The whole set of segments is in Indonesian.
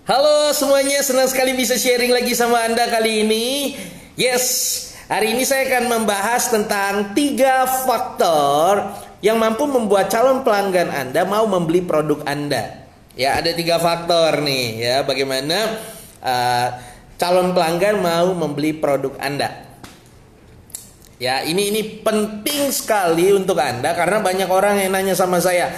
Halo semuanya, senang sekali bisa sharing lagi sama Anda kali ini. Yes, hari ini saya akan membahas tentang 3 faktor yang mampu membuat calon pelanggan Anda mau membeli produk Anda. Ya, ada 3 faktor nih ya, bagaimana calon pelanggan mau membeli produk Anda. Ya, ini penting sekali untuk Anda karena banyak orang yang nanya sama saya,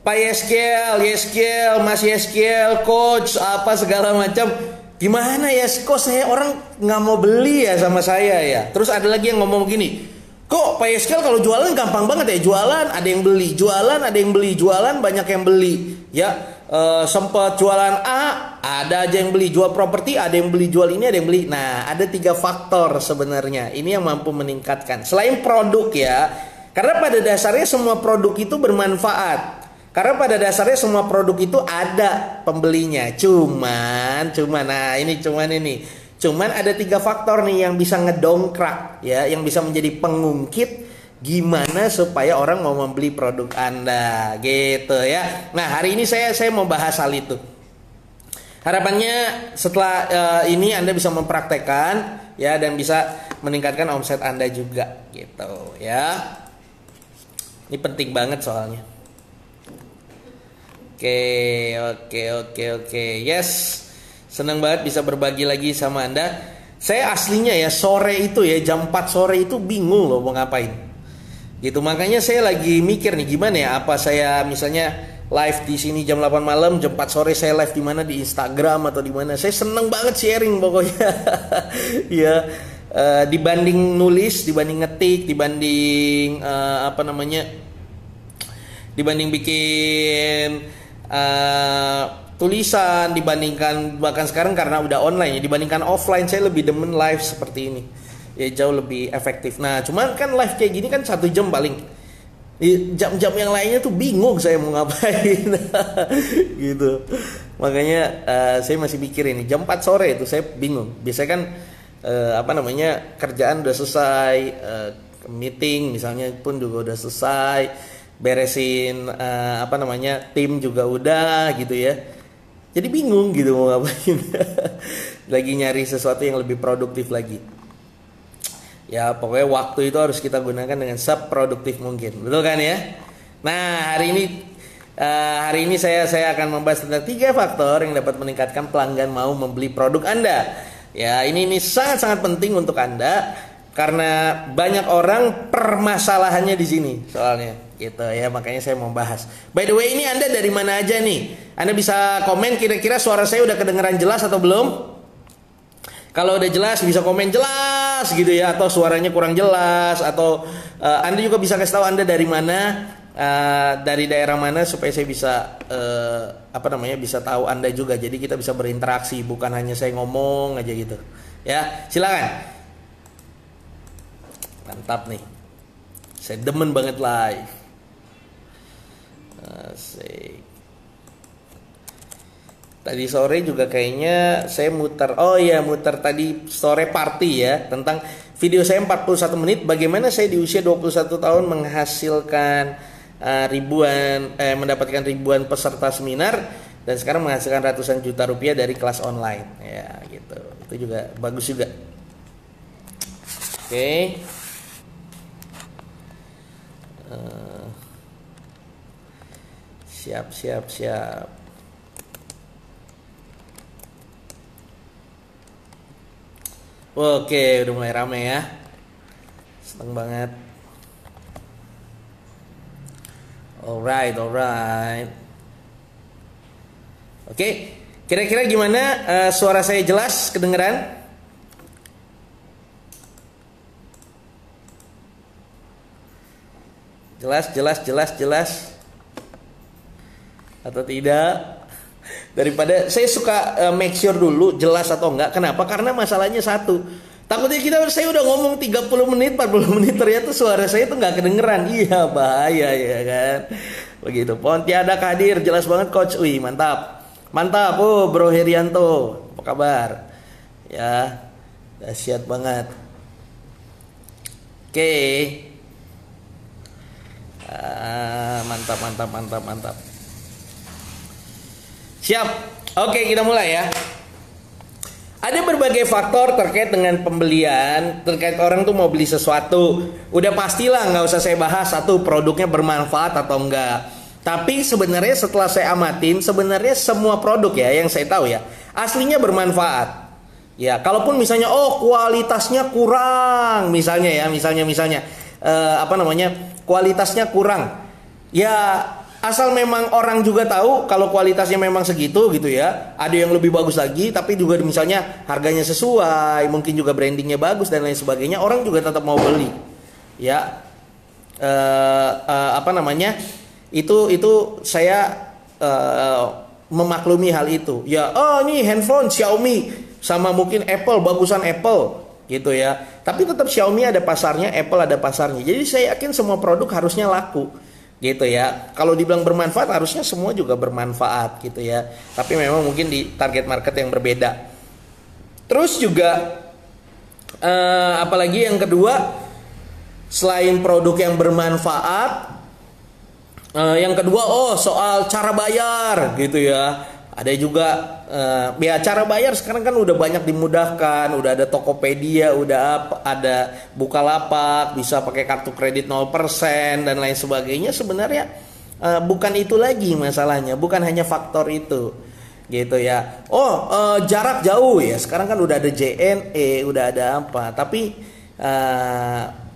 Pak Yeskel, Mas Yeskel, Coach, apa segala macam. Gimana ya, kok saya orang nggak mau beli ya sama saya ya. Terus ada lagi yang ngomong gini, kok Pak Yeskel kalau jualan gampang banget ya, jualan ada yang beli, jualan ada yang beli, jualan banyak yang beli. Ya, sempat jualan A, ada aja yang beli, jual properti ada yang beli, jual ini ada yang beli. Nah, ada 3 faktor sebenarnya. Ini yang mampu meningkatkan. Selain produk ya, karena pada dasarnya semua produk itu bermanfaat. Karena pada dasarnya semua produk itu ada pembelinya. Cuman ada 3 faktor nih yang bisa ngedongkrak ya, yang bisa menjadi pengungkit gimana supaya orang mau membeli produk Anda gitu ya. Nah, hari ini saya mau bahas hal itu. Harapannya setelah ini Anda bisa mempraktekkan ya dan bisa meningkatkan omset Anda juga gitu ya. Ini penting banget soalnya. Oke. Yes. Senang banget bisa berbagi lagi sama Anda. Saya aslinya ya sore itu ya, jam 4 sore itu bingung loh mau ngapain. Gitu, makanya saya lagi mikir nih gimana ya, apa saya misalnya live di sini jam 8 malam, jam 4 sore saya live di mana, di Instagram atau di mana. Saya seneng banget sharing pokoknya. Ya, dibanding nulis, dibanding ngetik, dibanding bikin tulisan, dibandingkan bahkan sekarang karena udah online ya, dibandingkan offline saya lebih demen live seperti ini ya, jauh lebih efektif. Nah, cuman kan live kayak gini kan 1 jam paling. Di jam-jam yang lainnya tuh bingung saya mau ngapain. Gitu. Makanya saya masih mikir ini jam 4 sore itu saya bingung. Biasanya kan kerjaan udah selesai, meeting misalnya pun juga udah selesai, beresin tim juga udah gitu ya. Jadi bingung gitu mau ngapain. Lagi nyari sesuatu yang lebih produktif lagi. Ya, pokoknya waktu itu harus kita gunakan dengan seproduktif mungkin. Betul kan ya? Nah, hari ini saya akan membahas tentang 3 faktor yang dapat meningkatkan pelanggan mau membeli produk Anda. Ya, ini sangat-sangat penting untuk Anda karena banyak orang permasalahannya di sini soalnya gitu ya, makanya saya mau bahas. By the way, ini Anda dari mana aja nih? Anda bisa komen kira-kira suara saya udah kedengeran jelas atau belum? Kalau udah jelas bisa komen jelas gitu ya, atau suaranya kurang jelas, atau Anda juga bisa kasih tahu Anda dari mana, dari daerah mana supaya saya bisa bisa tahu Anda juga. Jadi kita bisa berinteraksi, bukan hanya saya ngomong aja gitu. Ya, silakan. Mantap nih. Saya demen banget live. Asik. Tadi sore juga kayaknya saya muter tadi sore party ya, tentang video saya 41 menit bagaimana saya di usia 21 tahun menghasilkan mendapatkan ribuan peserta seminar dan sekarang menghasilkan ratusan juta rupiah dari kelas online ya gitu. Itu juga bagus juga. Oke. Siap. Oke, udah mulai rame ya. Seneng banget. Alright. Oke, kira-kira gimana? Suara saya jelas, kedengeran? Jelas. Atau tidak? Daripada saya suka make sure dulu jelas atau enggak. Kenapa? Karena masalahnya satu, takutnya saya udah ngomong 30 menit 40 menit ternyata suara saya itu nggak kedengeran. Iya, bahaya ya kan. Begitu. Pontianak hadir, jelas banget Coach. Wih, mantap. Oh, Bro Herianto, apa kabar? Ya, dahsyat banget. Oke. Mantap. Siap. Oke, kita mulai ya. Ada berbagai faktor terkait dengan pembelian, terkait orang tuh mau beli sesuatu. Udah pastilah nggak usah saya bahas satu produknya bermanfaat atau enggak. Tapi sebenarnya setelah saya amatin, sebenarnya semua produk ya yang saya tahu ya, aslinya bermanfaat. Ya, kalaupun misalnya kualitasnya kurang, misalnya kualitasnya kurang. Ya, asal memang orang juga tahu kalau kualitasnya memang segitu gitu ya. Ada yang lebih bagus lagi, tapi juga misalnya harganya sesuai, mungkin juga brandingnya bagus dan lain sebagainya, orang juga tetap mau beli. Ya, Itu saya memaklumi hal itu. Ya, ini handphone Xiaomi sama mungkin Apple, bagusan Apple gitu ya. Tapi tetap Xiaomi ada pasarnya, Apple ada pasarnya. Jadi saya yakin semua produk harusnya laku. Gitu ya. Kalau dibilang bermanfaat harusnya semua juga bermanfaat gitu ya. Tapi memang mungkin di target market yang berbeda. Terus juga apalagi yang kedua, selain produk yang bermanfaat, yang kedua soal cara bayar gitu ya. Ada juga ya cara bayar sekarang kan udah banyak dimudahkan, udah ada Tokopedia, udah ada Bukalapak, bisa pakai kartu kredit 0% dan lain sebagainya. Sebenarnya bukan itu lagi masalahnya, bukan hanya faktor itu. Gitu ya. Jarak jauh ya. Sekarang kan udah ada JNE, udah ada apa. Tapi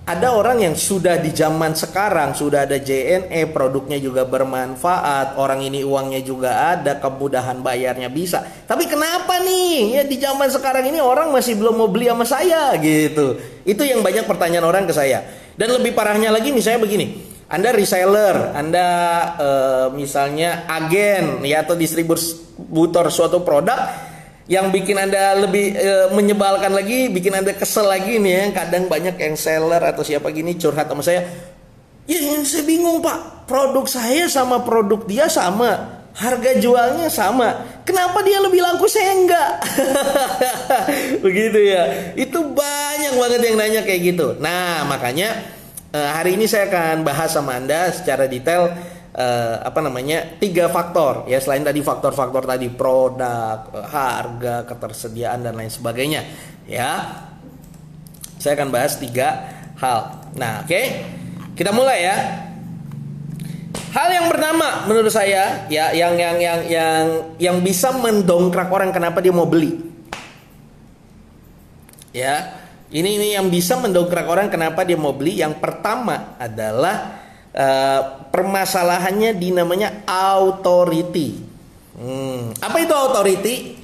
ada orang yang sudah di zaman sekarang sudah ada JNE, produknya juga bermanfaat, orang ini uangnya juga ada, kemudahan bayarnya bisa. Tapi kenapa nih ya di zaman sekarang ini orang masih belum mau beli sama saya gitu. Itu yang banyak pertanyaan orang ke saya. Dan lebih parahnya lagi misalnya begini, Anda reseller, Anda misalnya agen ya atau distributor suatu produk. Yang bikin Anda lebih menyebalkan lagi, bikin Anda kesel lagi nih ya. Kadang banyak yang seller atau siapa gini curhat sama saya. Ya saya bingung Pak, produk saya sama produk dia sama, harga jualnya sama. Kenapa dia lebih laku saya enggak? Begitu ya. Itu banyak banget yang nanya kayak gitu. Nah makanya hari ini saya akan bahas sama Anda secara detail 3 faktor ya, selain tadi faktor-faktor tadi produk, harga, ketersediaan dan lain sebagainya ya. Saya akan bahas 3 hal. Nah, oke. Kita mulai ya. Hal yang pertama menurut saya ya yang bisa mendongkrak orang kenapa dia mau beli. Ya. Ini yang bisa mendongkrak orang kenapa dia mau beli. Yang pertama adalah permasalahannya di namanya authority. Apa itu authority?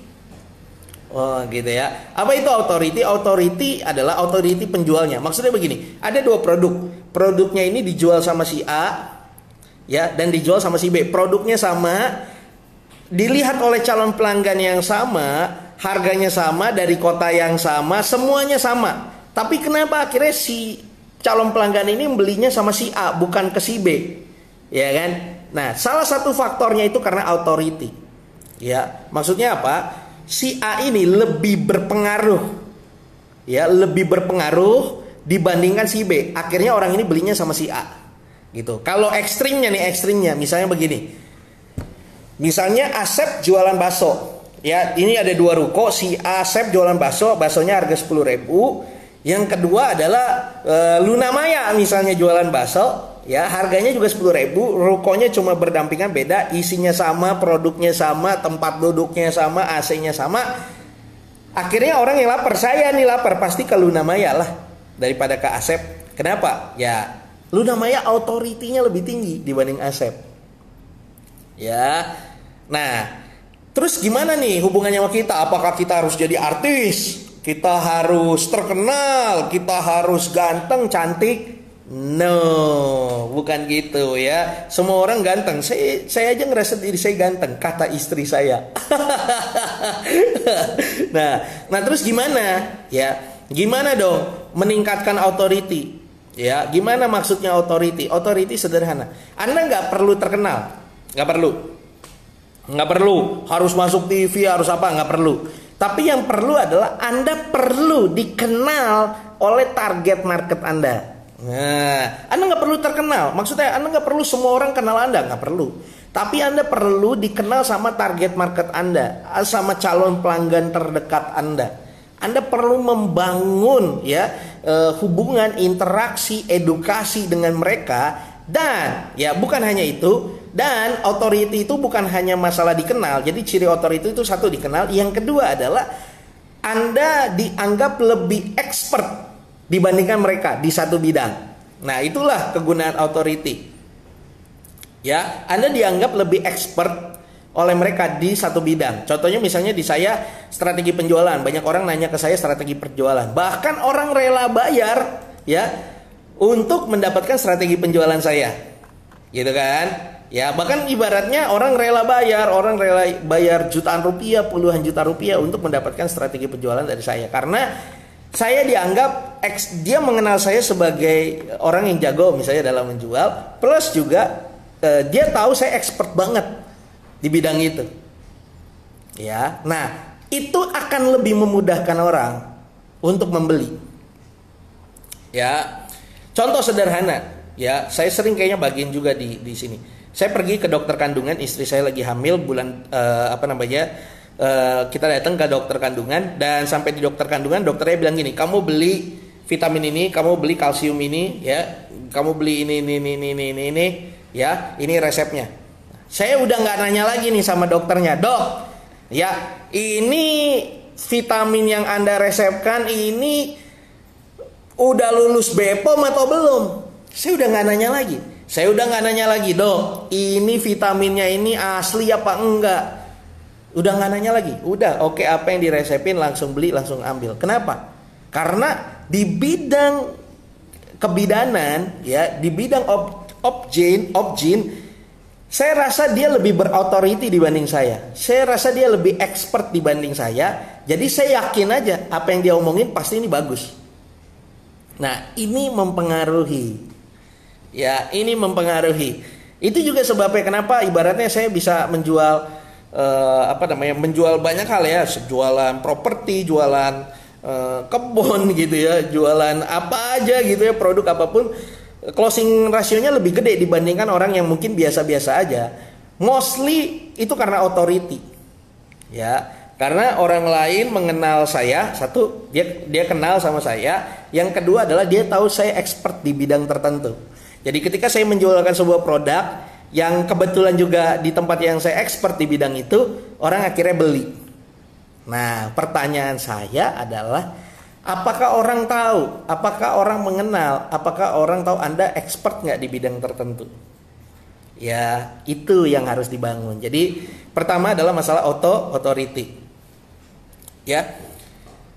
Gitu ya. Apa itu authority? Authority adalah authority penjualnya. Maksudnya begini, ada 2 produk. Produknya ini dijual sama si A ya dan dijual sama si B. Produknya sama, dilihat oleh calon pelanggan yang sama, harganya sama, dari kota yang sama, semuanya sama. Tapi kenapa akhirnya si calon pelanggan ini belinya sama si A bukan ke si B, ya kan? Nah, salah satu faktornya itu karena authority. Ya, maksudnya apa? Si A ini lebih berpengaruh, ya, lebih berpengaruh dibandingkan si B. Akhirnya orang ini belinya sama si A, gitu. Kalau ekstrimnya, misalnya begini. Misalnya Asep jualan bakso, ya, ini ada 2 ruko. Si Asep jualan bakso, baksonya harga 10.000. Yang kedua adalah Luna Maya misalnya jualan bakso, ya harganya juga 10.000, rukonya cuma berdampingan, beda, isinya sama, produknya sama, tempat duduknya sama, AC-nya sama. Akhirnya orang yang lapar, saya nih lapar, pasti ke Luna Maya lah daripada ke Asep. Kenapa? Ya Luna Maya authority-nya lebih tinggi dibanding Asep. Ya. Nah, terus gimana nih hubungannya sama kita? Apakah kita harus jadi artis? Kita harus terkenal, kita harus ganteng, cantik? No, bukan gitu ya. Semua orang ganteng. Saya aja ngerasa diri saya ganteng, kata istri saya. Nah terus gimana? Ya, gimana dong meningkatkan authority? Ya, gimana maksudnya authority? Authority sederhana. Anda nggak perlu terkenal, nggak perlu harus masuk TV, harus apa, nggak perlu. Tapi yang perlu adalah Anda perlu dikenal oleh target market Anda. Nah, Anda nggak perlu terkenal. Maksudnya Anda nggak perlu semua orang kenal Anda, nggak perlu. Tapi Anda perlu dikenal sama target market Anda, sama calon pelanggan terdekat Anda. Anda perlu membangun ya hubungan, interaksi, edukasi dengan mereka. Dan ya bukan hanya itu, dan authority itu bukan hanya masalah dikenal. Jadi ciri authority itu satu, dikenal. Yang kedua adalah Anda dianggap lebih expert dibandingkan mereka di satu bidang. Nah, itulah kegunaan authority. Ya, Anda dianggap lebih expert oleh mereka di satu bidang. Contohnya misalnya di saya strategi penjualan. Banyak orang nanya ke saya strategi penjualan. Bahkan orang rela bayar ya untuk mendapatkan strategi penjualan saya. Gitu kan? Ya, bahkan ibaratnya orang rela bayar jutaan rupiah, puluhan juta rupiah untuk mendapatkan strategi penjualan dari saya. Karena saya dianggap dia mengenal saya sebagai orang yang jago misalnya dalam menjual, plus juga dia tahu saya expert banget di bidang itu. Ya. Nah, itu akan lebih memudahkan orang untuk membeli. Ya. Contoh sederhana, ya, saya sering kayaknya bagiin juga di sini. Saya pergi ke dokter kandungan, istri saya lagi hamil bulan kita datang ke dokter kandungan, dan sampai di dokter kandungan dokternya bilang gini, kamu beli vitamin ini, kamu beli kalsium ini, ya, kamu beli ini, ya, ini resepnya. Saya udah nggak nanya lagi nih sama dokternya, dok, ya, ini vitamin yang Anda resepkan ini udah lulus BPOM atau belum? Saya udah nggak nanya lagi. Saya udah nggak nanya lagi, dok, ini vitaminnya ini asli apa enggak? Udah nggak nanya lagi. Udah, oke, apa yang diresepin langsung beli, langsung ambil. Kenapa? Karena di bidang kebidanan, ya, di bidang obgyn, saya rasa dia lebih berautoriti dibanding saya. Saya rasa dia lebih expert dibanding saya. Jadi saya yakin aja apa yang dia omongin pasti ini bagus. Nah, ini mempengaruhi. Ya, ini mempengaruhi. Itu juga sebabnya kenapa ibaratnya saya bisa menjual menjual banyak hal ya, jualan properti, jualan kebun gitu ya, jualan apa aja gitu ya, produk apapun. Closing rasionya lebih gede dibandingkan orang yang mungkin biasa-biasa aja. Mostly itu karena authority. Ya, karena orang lain mengenal saya, satu, dia kenal sama saya. Yang kedua adalah dia tahu saya expert di bidang tertentu. Jadi ketika saya menjualkan sebuah produk yang kebetulan juga di tempat yang saya expert di bidang itu, orang akhirnya beli. Nah, pertanyaan saya adalah, apakah orang tahu? Apakah orang mengenal? Apakah orang tahu Anda expert nggak di bidang tertentu? Ya, itu yang harus dibangun. Jadi, pertama adalah masalah authority. Ya,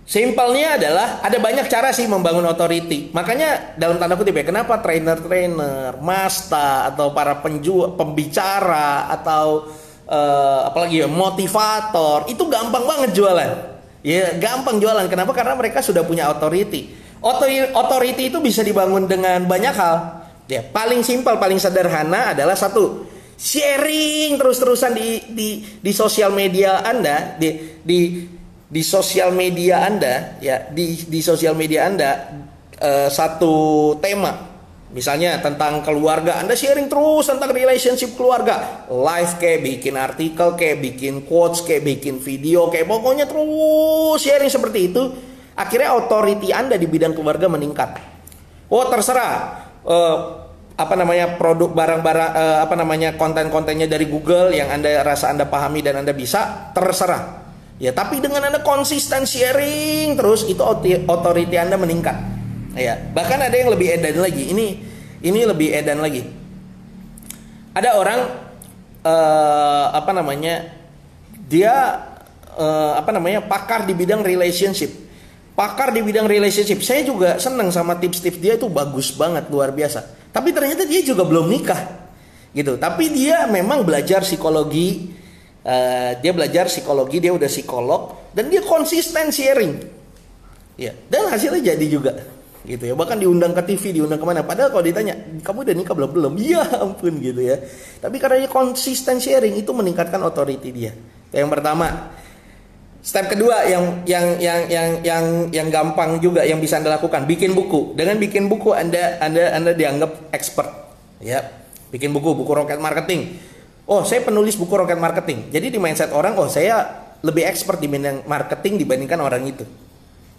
simpelnya adalah ada banyak cara sih membangun authority. Makanya dalam tanda kutip ya, kenapa trainer, masta atau para pembicara atau apalagi ya motivator itu gampang banget jualan. Ya, gampang jualan. Kenapa? Karena mereka sudah punya authority. Authority itu bisa dibangun dengan banyak hal. Ya, paling simpel, paling sederhana adalah satu, sharing terus-terusan di sosial media Anda, di sosial media Anda, ya, di sosial media Anda satu tema. Misalnya tentang keluarga, Anda sharing terus tentang relationship keluarga. Live kayak bikin artikel, kayak bikin quotes, kayak bikin video, kayak pokoknya terus sharing seperti itu. Akhirnya authority Anda di bidang keluarga meningkat. Oh, terserah produk barang-barang konten-kontennya dari Google yang Anda rasa Anda pahami dan Anda bisa, terserah. Ya, tapi dengan Anda konsisten sharing terus, itu authority Anda meningkat. Ya, bahkan ada yang lebih edan lagi. Ini lebih edan lagi. Ada orang dia pakar di bidang relationship. Pakar di bidang relationship. Saya juga senang sama tips-tips dia, itu bagus banget, luar biasa. Tapi ternyata dia juga belum nikah. Gitu. Tapi dia memang belajar psikologi. Dia udah psikolog dan dia konsisten sharing. Ya, dan hasilnya jadi juga. Gitu ya, bahkan diundang ke TV, diundang kemana, padahal kalau ditanya kamu udah nikah belum, ya ampun gitu ya. Tapi karena dia konsisten sharing, itu meningkatkan authority dia. Yang pertama. Step kedua yang gampang juga yang bisa Anda lakukan, bikin buku. Dengan bikin buku Anda dianggap expert, ya. Bikin buku rocket marketing. Oh, saya penulis buku rocket marketing. Jadi di mindset orang, oh saya lebih expert di bidang marketing dibandingkan orang itu.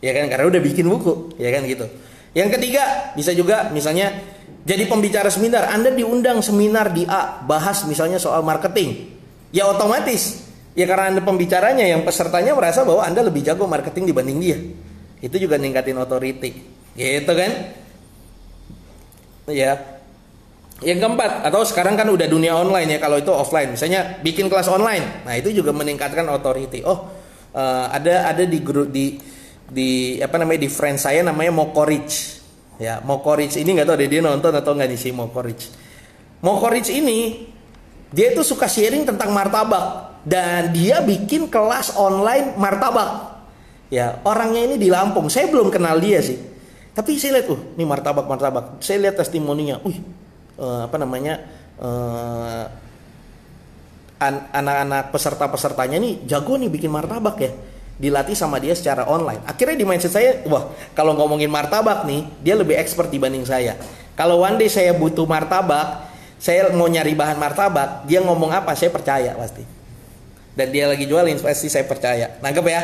Ya kan, karena udah bikin buku, ya kan gitu. Yang ketiga, bisa juga misalnya jadi pembicara seminar. Anda diundang seminar di A, bahas misalnya soal marketing. Ya otomatis, ya karena Anda pembicaranya, yang pesertanya merasa bahwa Anda lebih jago marketing dibanding dia. Itu juga ningkatin authority. Gitu kan? Ya. Yang keempat, atau sekarang kan udah dunia online ya, kalau itu offline. Misalnya bikin kelas online. Nah, itu juga meningkatkan authority. Oh, ada di grup di apa namanya, di friend saya namanya Mokorich. Ya, Mokorich ini nggak tahu deh dia nonton atau nggak nih si Mokorich. Mokorich ini dia itu suka sharing tentang martabak dan dia bikin kelas online martabak. Ya, orangnya ini di Lampung. Saya belum kenal dia sih. Tapi saya lihat, ini martabak. Saya lihat testimoninya. Apa namanya, anak-anak pesertanya nih jago nih bikin martabak ya, dilatih sama dia secara online. Akhirnya di mindset saya, wah kalau ngomongin martabak nih dia lebih expert dibanding saya. Kalau one day saya butuh martabak, saya mau nyari bahan martabak, dia ngomong apa saya percaya pasti. Dan dia lagi jualin pasti saya percaya. Nangkep ya?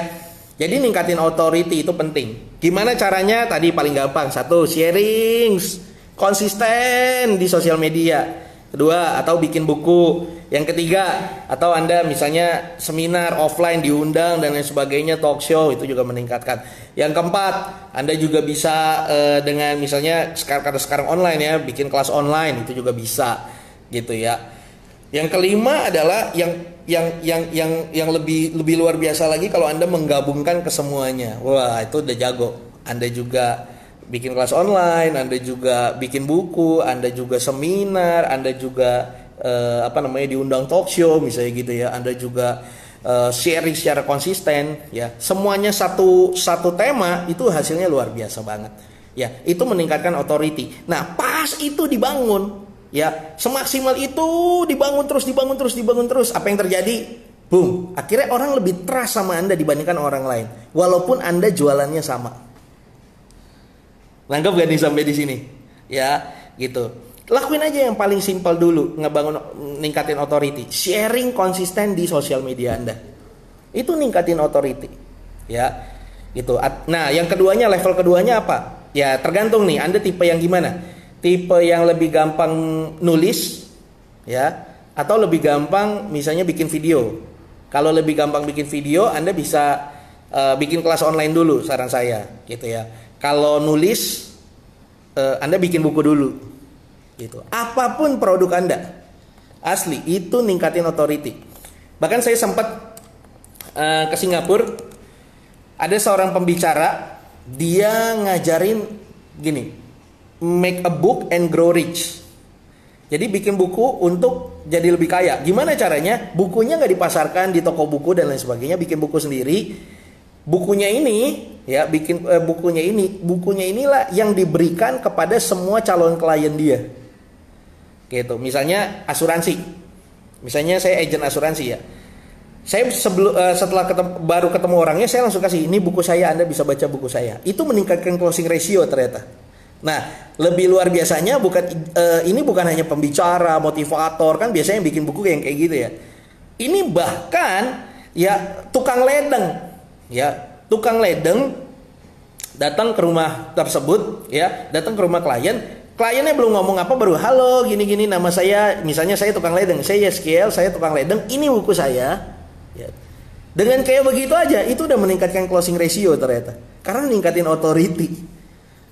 Jadi ningkatin authority itu penting. Gimana caranya? Tadi paling gampang, satu, sharing konsisten di sosial media. Kedua, atau bikin buku. Yang ketiga, atau Anda misalnya seminar offline diundang dan lain sebagainya, talk show, itu juga meningkatkan. Yang keempat, Anda juga bisa dengan misalnya sekarang online ya, bikin kelas online, itu juga bisa gitu ya. Yang kelima adalah yang lebih luar biasa lagi kalau Anda menggabungkan kesemuanya. Wah, itu udah jago. Anda juga bikin kelas online, Anda juga bikin buku, Anda juga seminar, Anda juga diundang talk show misalnya gitu ya. Anda juga sharing secara konsisten ya. Semuanya satu tema, itu hasilnya luar biasa banget. Ya, itu meningkatkan authority. Nah, pas itu dibangun ya, semaksimal itu dibangun terus, apa yang terjadi? Boom, akhirnya orang lebih trust sama Anda dibandingkan orang lain, walaupun Anda jualannya sama. Nangkep gak nih sampai di sini? Ya, gitu. Lakuin aja yang paling simpel dulu, ngebangun, ningkatin authority. Sharing konsisten di sosial media Anda. Itu ningkatin authority. Ya, gitu. Nah, yang keduanya, level keduanya apa? Ya, tergantung nih, Anda tipe yang gimana? Tipe yang lebih gampang nulis, ya, atau lebih gampang misalnya bikin video. Kalau lebih gampang bikin video, Anda bisa bikin kelas online dulu, saran saya, gitu ya. Kalau nulis, Anda bikin buku dulu, gitu. Apapun produk Anda, asli itu ningkatin authority. Bahkan saya sempat ke Singapura, ada seorang pembicara, dia ngajarin gini, make a book and grow rich. Jadi bikin buku untuk jadi lebih kaya. Gimana caranya? Bukunya nggak dipasarkan di toko buku dan lain sebagainya. Bikin buku sendiri. Bukunya ini, ya, bukunya inilah yang diberikan kepada semua calon klien dia. Gitu. Misalnya asuransi. Misalnya saya agent asuransi ya. Saya setelah baru ketemu orangnya, saya langsung kasih, ini buku saya, Anda bisa baca buku saya. Itu meningkatkan closing ratio ternyata. Nah, lebih luar biasanya ini bukan hanya pembicara, motivator, kan biasanya yang bikin buku yang kayak gitu ya. Ini bahkan ya tukang ledeng, datang ke rumah tersebut, ya, datang ke rumah kliennya belum ngomong apa, baru halo gini-gini, nama saya, misalnya saya tukang ledeng, saya Yeskiel, saya tukang ledeng, ini buku saya. Ya. Dengan kayak begitu aja, itu udah meningkatkan closing ratio ternyata, karena meningkatin authority.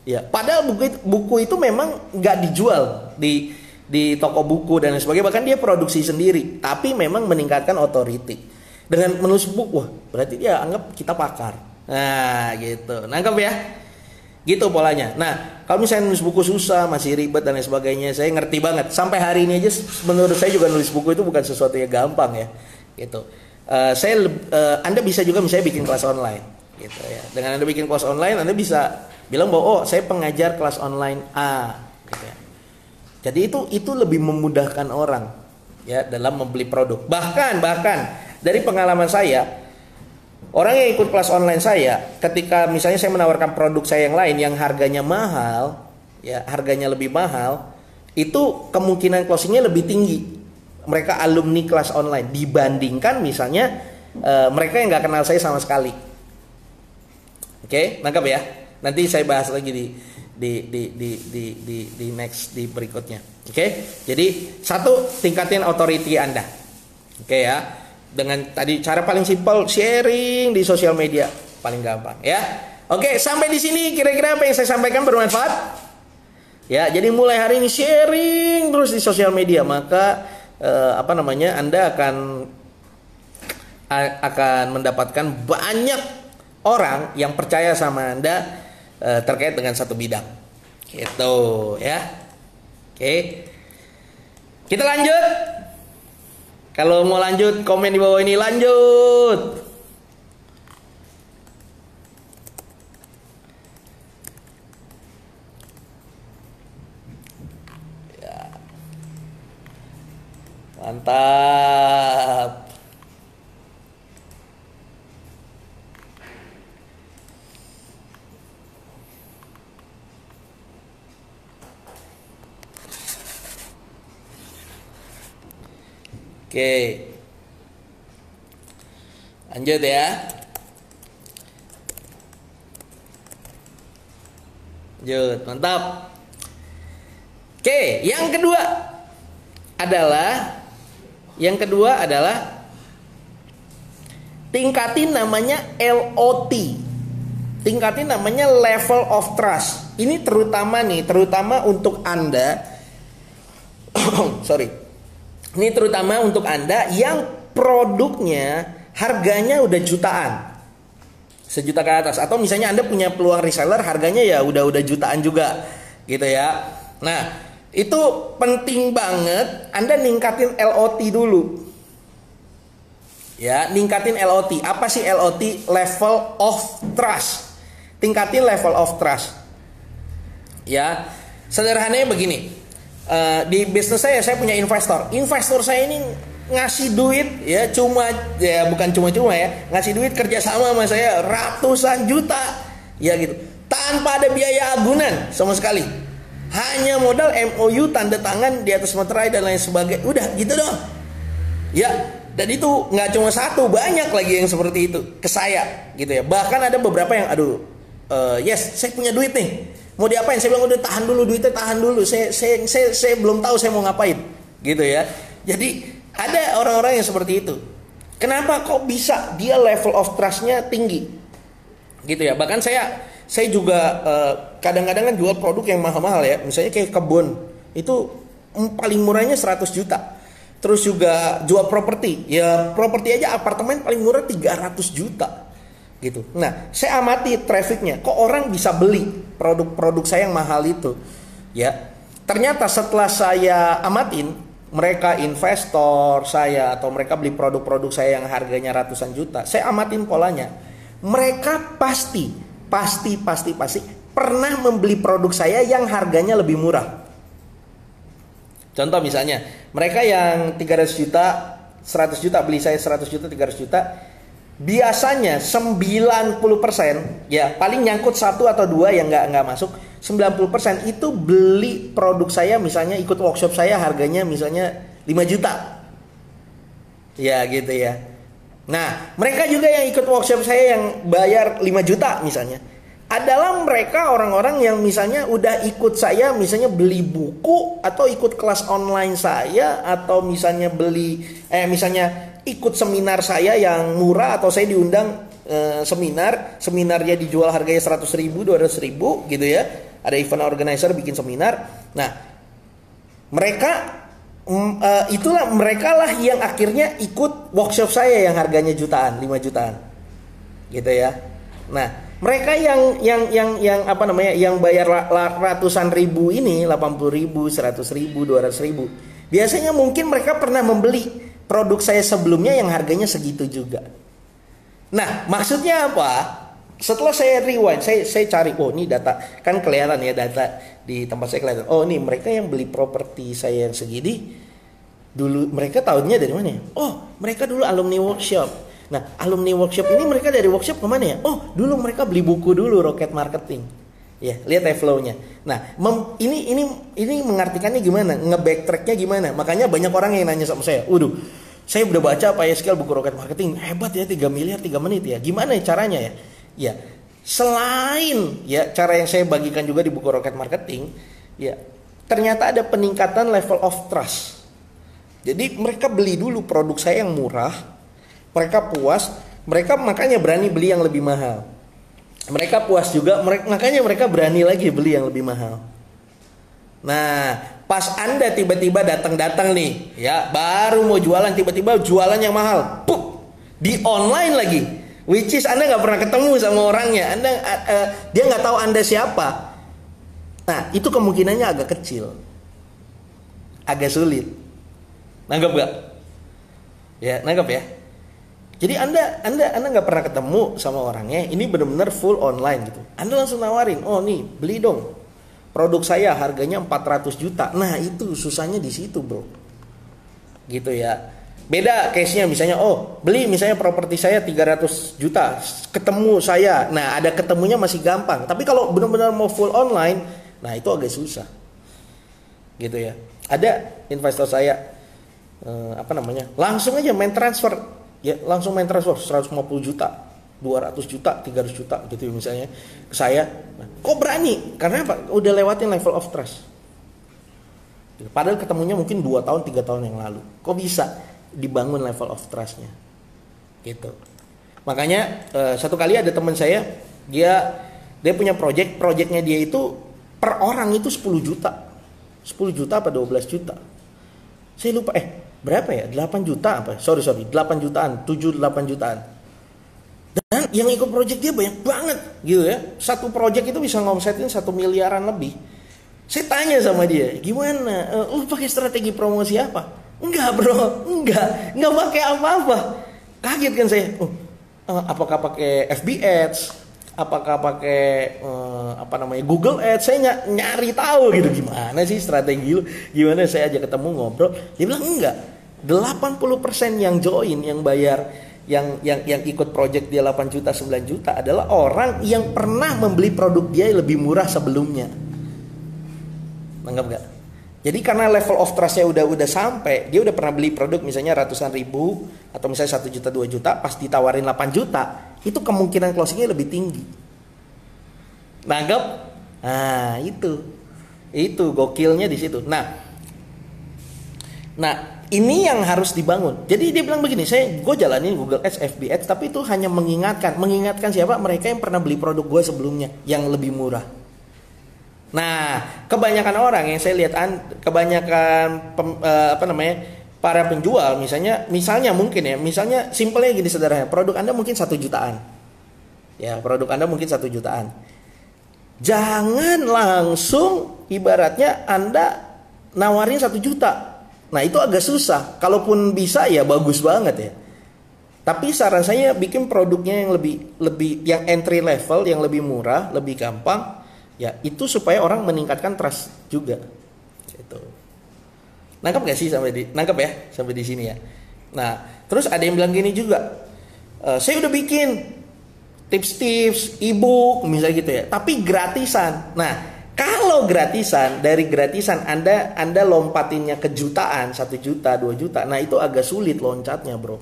Ya, padahal buku itu memang nggak dijual di toko buku dan lain sebagainya, bahkan dia produksi sendiri, tapi memang meningkatkan authority. Dengan menulis buku, wah berarti dia anggap kita pakar. Nah, gitu, nangkep ya? Gitu polanya. Nah, kalau misalnya nulis buku susah, masih ribet dan lain sebagainya, saya ngerti banget. Sampai hari ini aja, menurut saya juga nulis buku itu bukan sesuatu yang gampang ya. Gitu. Anda bisa juga misalnya bikin kelas online, gitu ya. Dengan Anda bikin kelas online, Anda bisa bilang bahwa oh saya pengajar kelas online A, gitu ya. Jadi itu lebih memudahkan orang ya dalam membeli produk. Bahkan dari pengalaman saya, orang yang ikut kelas online saya, ketika misalnya saya menawarkan produk saya yang lain yang harganya mahal, ya harganya lebih mahal, itu kemungkinan closingnya lebih tinggi. mereka alumni kelas online dibandingkan misalnya mereka yang nggak kenal saya sama sekali. Oke, nangkap ya. Nanti saya bahas lagi di next di berikutnya. Oke, jadi satu, tingkatin authority Anda. Oke ya, dengan tadi cara paling simpel, sharing di sosial media paling gampang ya. Oke, sampai di sini kira-kira apa yang saya sampaikan bermanfaat? Ya, jadi mulai hari ini sharing terus di sosial media, maka Anda akan mendapatkan banyak orang yang percaya sama Anda terkait dengan satu bidang. Gitu ya. Oke. Kita lanjut. Kalau mau lanjut komen di bawah ini, lanjut. Mantap. Oke. Lanjut ya. Lanjut, mantap. Oke, yang kedua adalah tingkatin namanya LOT. Tingkatin namanya level of trust. Ini terutama untuk Anda Ini terutama untuk Anda yang produknya harganya udah jutaan. Sejuta ke atas, atau misalnya Anda punya peluang reseller harganya ya udah jutaan juga gitu ya. Nah, itu penting banget Anda ningkatin LOT dulu. Ya, ningkatin LOT. Apa sih LOT? Level of trust. Tingkatin level of trust. Ya, sederhananya begini. Di bisnis saya punya investor. Investor saya ini ngasih duit ya bukan cuma-cuma ya, ngasih duit kerjasama sama saya ratusan juta ya gitu, tanpa ada biaya agunan sama sekali. Hanya modal MOU, tanda tangan di atas materai dan lain sebagainya. Udah gitu dong. Ya, dan itu nggak cuma satu, banyak lagi yang seperti itu ke saya gitu ya. Bahkan ada beberapa yang yes, saya punya duit nih. Mau diapain? Saya bilang udah tahan dulu duitnya, tahan dulu. Saya belum tahu saya mau ngapain, gitu ya. Jadi ada orang-orang yang seperti itu. Kenapa kok bisa dia level of trust-nya tinggi, gitu ya? Bahkan saya juga kadang-kadang kan jual produk yang mahal-mahal ya. Misalnya kayak kebun itu paling murahnya 100 juta. Terus juga jual properti, ya properti aja apartemen paling murah 300 juta. Gitu. Nah, saya amati trafficnya, kok orang bisa beli produk-produk saya yang mahal itu, ya. Ternyata setelah saya amatin, mereka investor saya atau mereka beli produk-produk saya yang harganya ratusan juta, saya amatin polanya, mereka pasti pernah membeli produk saya yang harganya lebih murah. Contoh misalnya, mereka yang 300 juta, 100 juta beli saya 100 juta, 300 juta. Biasanya 90% ya paling nyangkut satu atau dua yang nggak masuk, 90% itu beli produk saya misalnya ikut workshop saya harganya misalnya 5 juta ya gitu ya. Nah, mereka juga yang ikut workshop saya yang bayar 5 juta misalnya adalah mereka orang-orang yang misalnya udah ikut saya, misalnya beli buku atau ikut kelas online saya, atau misalnya misalnya ikut seminar saya yang murah, atau saya diundang seminarnya dijual harganya 100.000, 200.000 gitu ya. Ada event organizer bikin seminar. Nah, mereka lah yang akhirnya ikut workshop saya yang harganya jutaan, 5 jutaan. Gitu ya. Nah, mereka yang bayar ratusan ribu ini, 80.000, 100.000, 200.000. Biasanya mungkin mereka pernah membeli produk saya sebelumnya yang harganya segitu juga. Nah, maksudnya apa? Setelah saya rewind, saya cari, oh ini data, kan kelihatan ya data di tempat saya kelihatan. Oh, ini mereka yang beli properti saya yang segini dulu, mereka tahunnya dari mana ya? Oh, mereka dulu alumni workshop. Nah, alumni workshop ini mereka dari workshop kemana ya? Oh, dulu mereka beli buku dulu, Rocket Marketing. Ya, lihat flow-nya. Nah, ini mengartikannya gimana? Nge-backtrack-nya gimana? Makanya banyak orang yang nanya sama saya, "Waduh, saya udah baca Pak Yeskel buku Rocket Marketing, hebat ya 3 miliar 3 menit ya. Gimana ya caranya ya?" Ya, selain ya cara yang saya bagikan juga di buku Rocket Marketing, ya, ternyata ada peningkatan level of trust. Jadi mereka beli dulu produk saya yang murah, mereka puas, mereka makanya berani beli yang lebih mahal. Mereka puas juga, makanya mereka berani lagi beli yang lebih mahal. Nah, pas Anda tiba-tiba datang nih, ya baru mau jualan, tiba-tiba jualan yang mahal, pup, di online lagi, which is Anda nggak pernah ketemu sama orangnya, dia nggak tahu Anda siapa. Nah, itu kemungkinannya agak kecil, agak sulit. Nanggap gak? Ya, nanggap ya. Jadi Anda nggak pernah ketemu sama orangnya, ini benar-benar full online gitu. Anda langsung nawarin, "Oh nih, beli dong. Produk saya harganya 400 juta." Nah, itu susahnya di situ, Bro. Gitu ya. Beda case-nya misalnya, "Oh, beli misalnya properti saya 300 juta, ketemu saya." Nah, ada ketemunya masih gampang. Tapi kalau benar-benar mau full online, nah itu agak susah. Gitu ya. Ada investor saya langsung aja main transfer, ya langsung main transfer 150 juta, 200 juta, 300 juta gitu misalnya ke saya. Nah, kok berani? Karena apa? Udah lewatin level of trust. Padahal ketemunya mungkin 2 tahun 3 tahun yang lalu. Kok bisa dibangun level of trustnya? Gitu. Makanya satu kali ada teman saya, dia punya projectnya dia itu per orang itu 10 juta. 10 juta apa 12 juta? Saya lupa, berapa ya? 8 juta apa? Sorry, 8 jutaan, 7-8 jutaan. Dan yang ikut project dia banyak banget gitu ya. Satu project itu bisa ngomsetin 1 miliaran lebih. Saya tanya sama dia, "Gimana? Lu pakai strategi promosi apa?" "Enggak, Bro. Enggak pakai apa-apa." Kaget kan saya. Apakah pakai FB Ads? Apakah pakai Google Ads? Saya nyari tahu gitu, gimana sih strategi lu, gimana. Saya aja ketemu ngobrol, dia bilang enggak, 80% yang join, yang bayar, yang ikut project dia 8 juta 9 juta adalah orang yang pernah membeli produk dia lebih murah sebelumnya. Nanggap gak? Jadi karena level of trustnya udah sampai, dia udah pernah beli produk misalnya ratusan ribu atau misalnya 1 juta 2 juta, pas ditawarin 8 juta itu kemungkinan closingnya lebih tinggi. Nanggap? Nah, itu gokilnya di situ. Nah, ini yang harus dibangun. Jadi dia bilang begini, gue jalanin Google Ads, FB Ads, tapi itu hanya mengingatkan siapa? Mereka yang pernah beli produk gue sebelumnya yang lebih murah. Nah, kebanyakan orang yang saya lihat, kebanyakan para penjual misalnya mungkin ya, misalnya simpelnya gini sederhana, produk Anda mungkin 1 jutaan. Ya, produk Anda mungkin 1 jutaan. Jangan langsung ibaratnya Anda nawarin 1 juta. Nah, itu agak susah. Kalaupun bisa ya bagus banget ya. Tapi saran saya bikin produknya yang lebih yang entry level, yang lebih murah, lebih gampang. Ya, itu supaya orang meningkatkan trust juga. Gitu. Nangkep gak sih nangkep ya sampai di sini ya. Nah, terus ada yang bilang gini juga, "Saya udah bikin tips-tips, e-book misalnya gitu ya, tapi gratisan." Nah, kalau gratisan, dari gratisan Anda lompatinnya ke jutaan, 1 juta, 2 juta, nah itu agak sulit loncatnya, Bro.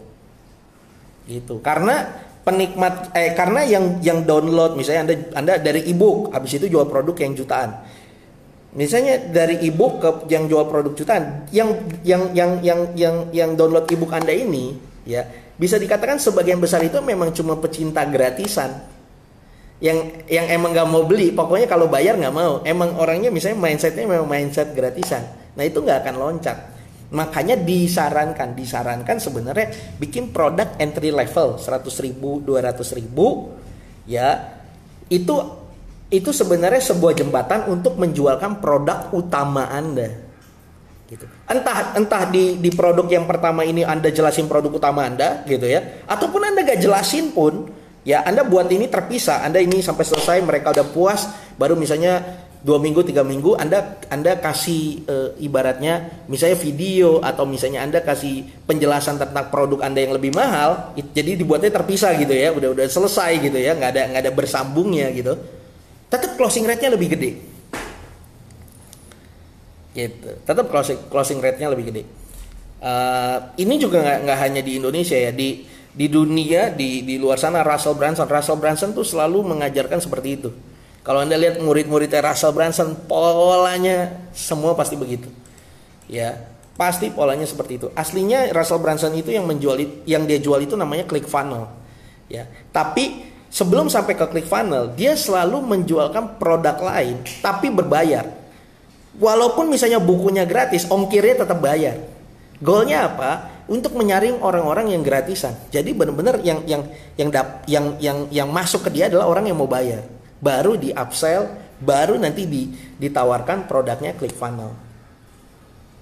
Gitu. Karena karena yang download misalnya Anda dari e-book, habis itu jual produk yang jutaan. Misalnya dari e-book ke yang jual produk jutaan, yang download e-book Anda ini ya, bisa dikatakan sebagian besar itu memang cuma pecinta gratisan. Yang emang gak mau beli, pokoknya kalau bayar gak mau. Emang orangnya misalnya mindsetnya memang mindset gratisan. Nah, itu gak akan loncat. Makanya disarankan sebenarnya bikin produk entry level 100 ribu, 200 ribu ya. Itu sebenarnya sebuah jembatan untuk menjualkan produk utama Anda. Gitu. Entah di produk yang pertama ini Anda jelasin produk utama Anda gitu ya, ataupun Anda gak jelasin pun ya, Anda buat ini terpisah, Anda ini sampai selesai, mereka udah puas, baru misalnya 2 minggu 3 minggu Anda kasih ibaratnya misalnya video, atau misalnya Anda kasih penjelasan tentang produk Anda yang lebih mahal, jadi dibuatnya terpisah gitu ya, udah selesai gitu ya, nggak ada bersambungnya gitu. tetap closing rate-nya lebih gede. Gitu. Tetap closing rate-nya lebih gede. Ini juga nggak hanya di Indonesia ya, di dunia, di luar sana. Russell Brunson tuh selalu mengajarkan seperti itu. Kalau Anda lihat murid-muridnya Russell Brunson, polanya semua pasti begitu. Ya, pasti polanya seperti itu. Aslinya Russell Brunson itu yang dia jual itu namanya ClickFunnels. Ya, tapi sebelum sampai ke ClickFunnels, dia selalu menjualkan produk lain tapi berbayar. Walaupun misalnya bukunya gratis, ongkirnya tetap bayar. Goalnya apa? Untuk menyaring orang-orang yang gratisan. Jadi benar-benar yang masuk ke dia adalah orang yang mau bayar. Baru di upsell, baru nanti ditawarkan produknya ClickFunnels.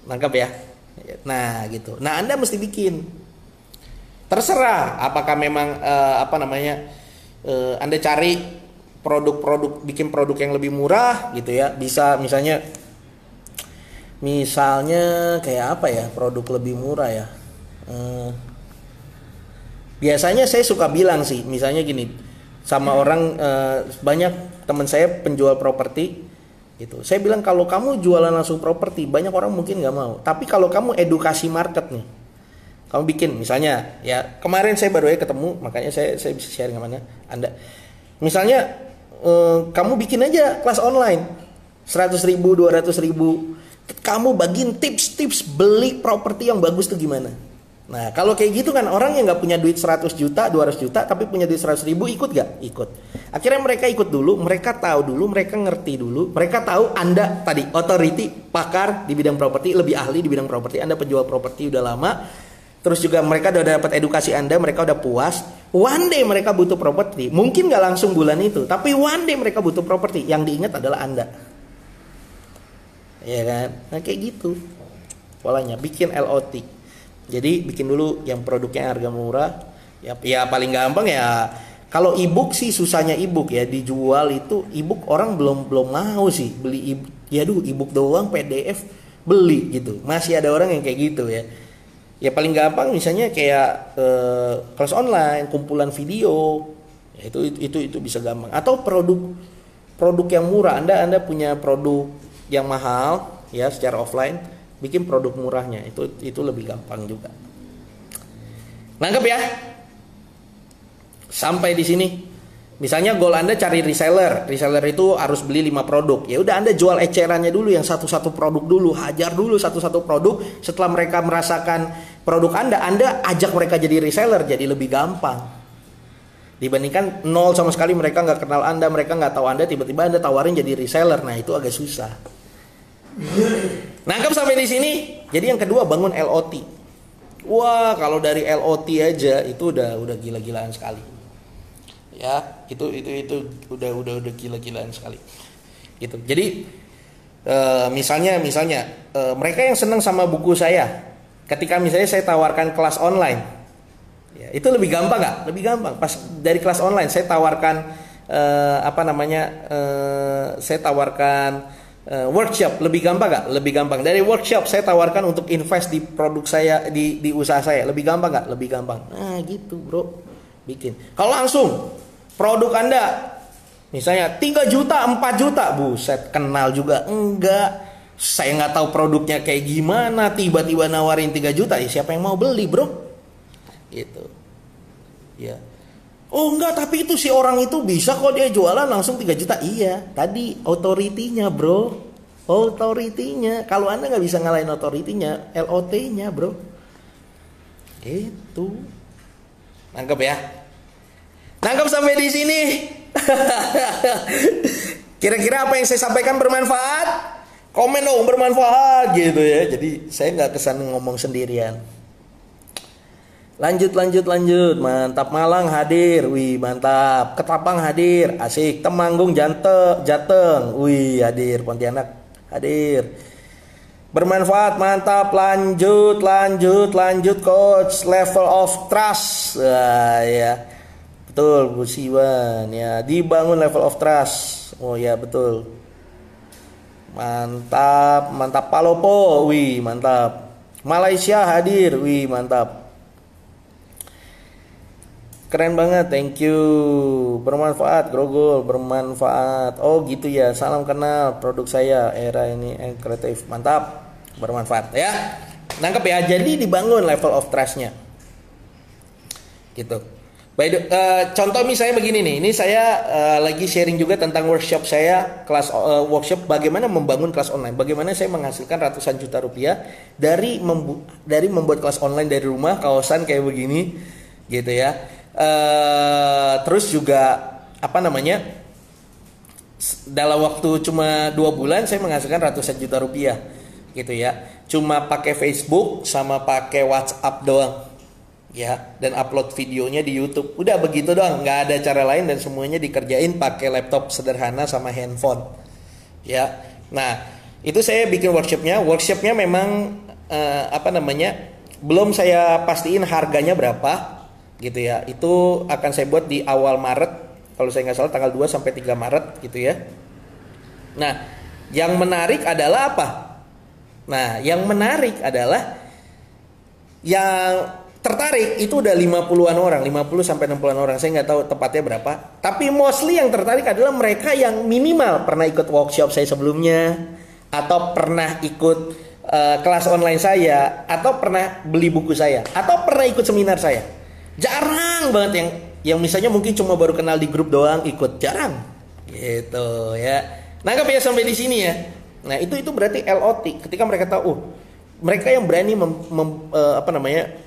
Nangkap ya? Nah, gitu. Nah, Anda mesti bikin. Terserah apakah memang Anda cari bikin produk yang lebih murah gitu ya. Bisa misalnya kayak apa ya, produk lebih murah ya. Biasanya saya suka bilang sih, misalnya gini, sama orang, banyak teman saya penjual properti gitu. Saya bilang kalau kamu jualan langsung properti, banyak orang mungkin nggak mau. Tapi kalau kamu edukasi market nih, kamu bikin misalnya ya, kemarin saya baru aja ketemu, makanya saya bisa sharing sama Anda. Misalnya kamu bikin aja kelas online 100.000, 200.000. Kamu bagiin tips-tips beli properti yang bagus tuh gimana. Nah, kalau kayak gitu kan orang yang nggak punya duit 100 juta, 200 juta, tapi punya duit 100.000, ikut gak? Ikut. Akhirnya mereka ikut dulu, mereka tahu dulu, mereka ngerti dulu, mereka tahu Anda tadi authority, pakar di bidang properti, lebih ahli di bidang properti, Anda penjual properti udah lama, terus juga mereka udah dapat edukasi Anda, mereka udah puas. One day mereka butuh properti, mungkin nggak langsung bulan itu, tapi one day mereka butuh properti, yang diingat adalah Anda. Ya kan? Nah kayak gitu polanya, bikin LOT. Jadi bikin dulu yang produknya harga murah. Ya paling gampang ya. Kalau ebook sih susahnya ebook ya, dijual itu ebook orang belum mau sih beli ebook. Ya ebook doang PDF beli gitu. Masih ada orang yang kayak gitu ya. Ya paling gampang misalnya kayak kelas online, kumpulan video. Ya, itu bisa gampang. Atau produk yang murah. Anda punya produk yang mahal ya secara offline, bikin produk murahnya, itu lebih gampang juga. Nangkep ya? Sampai di sini. Misalnya goal Anda cari reseller itu harus beli 5 produk. Ya udah Anda jual ecerannya dulu, yang satu-satu produk dulu, hajar dulu satu-satu produk. Setelah mereka merasakan produk Anda ajak mereka jadi reseller, jadi lebih gampang. Dibandingkan nol sama sekali, mereka nggak kenal Anda, mereka nggak tahu Anda, tiba-tiba Anda tawarin jadi reseller. Nah itu agak susah. Nangkep sampai di sini? Jadi yang kedua, bangun LOT. Wah, kalau dari LOT aja itu udah gila-gilaan sekali. Ya, itu udah gila-gilaan sekali. Gitu. Jadi misalnya mereka yang senang sama buku saya, ketika misalnya saya tawarkan kelas online, ya, itu lebih gampang nggak? Lebih gampang. Pas dari kelas online saya tawarkan saya tawarkan workshop, lebih gampang gak? Lebih gampang. Dari workshop saya tawarkan untuk invest di produk saya, di usaha saya, lebih gampang gak? Lebih gampang. Nah gitu bro, bikin. Kalau langsung produk Anda misalnya 3 juta, 4 juta, buset, kenal juga enggak, saya nggak tahu produknya kayak gimana, tiba-tiba nawarin 3 juta, ya siapa yang mau beli bro? Gitu ya. Oh enggak, tapi itu si orang itu bisa kok dia jualan langsung 3 juta. Iya, tadi authority-nya bro. Authority-nya. Kalau Anda nggak bisa ngalahin authority-nya, LOT-nya bro. Itu. Nangkep ya? Nangkep sampai di sini? Kira-kira apa yang saya sampaikan bermanfaat? Komen dong bermanfaat gitu ya. Jadi saya nggak kesan ngomong sendirian. Lanjut. Mantap. Malang hadir. Wih, mantap. Ketapang hadir. Asik. Temanggung Jateng. Wih, hadir. Pontianak hadir. Bermanfaat, mantap. Lanjut coach. Level of trust. Wah, ya. Betul, Bu Siwan. Ya, dibangun level of trust. Oh ya, betul. Mantap Palopo. Wih, mantap. Malaysia hadir. Wih, mantap. Keren banget, thank you. Bermanfaat, Grogol, bermanfaat. Oh gitu ya, salam kenal produk saya era ini kreatif, mantap, bermanfaat ya. Nangkep ya, jadi dibangun level of trustnya, gitu. Contoh misalnya begini nih, ini saya lagi sharing juga tentang workshop saya, kelas workshop bagaimana membangun kelas online, bagaimana saya menghasilkan ratusan juta rupiah dari membuat kelas online dari rumah, kawasan kayak begini, gitu ya. Terus juga apa namanya, dalam waktu cuma 2 bulan saya menghasilkan ratusan juta rupiah, gitu ya, cuma pakai Facebook sama pakai WhatsApp doang ya, dan upload videonya di YouTube, udah begitu doang, nggak ada cara lain, dan semuanya dikerjain pakai laptop sederhana sama handphone ya. Nah itu saya bikin workshopnya memang apa namanya, belum saya pastiin harganya berapa gitu ya, itu akan saya buat di awal Maret kalau saya nggak salah, tanggal 2 sampai 3 Maret gitu ya. Nah yang menarik adalah apa? Nah yang menarik adalah yang tertarik itu udah 50-an orang, 50 sampai 60-an orang, saya nggak tahu tepatnya berapa, tapi mostly yang tertarik adalah mereka yang minimal pernah ikut workshop saya sebelumnya, atau pernah ikut kelas online saya, atau pernah beli buku saya, atau pernah ikut seminar saya. Jarang banget yang misalnya mungkin cuma baru kenal di grup doang ikut, jarang gitu ya. Nangkap ya sampai di sini ya. Nah itu berarti LOT, ketika mereka tahu mereka yang berani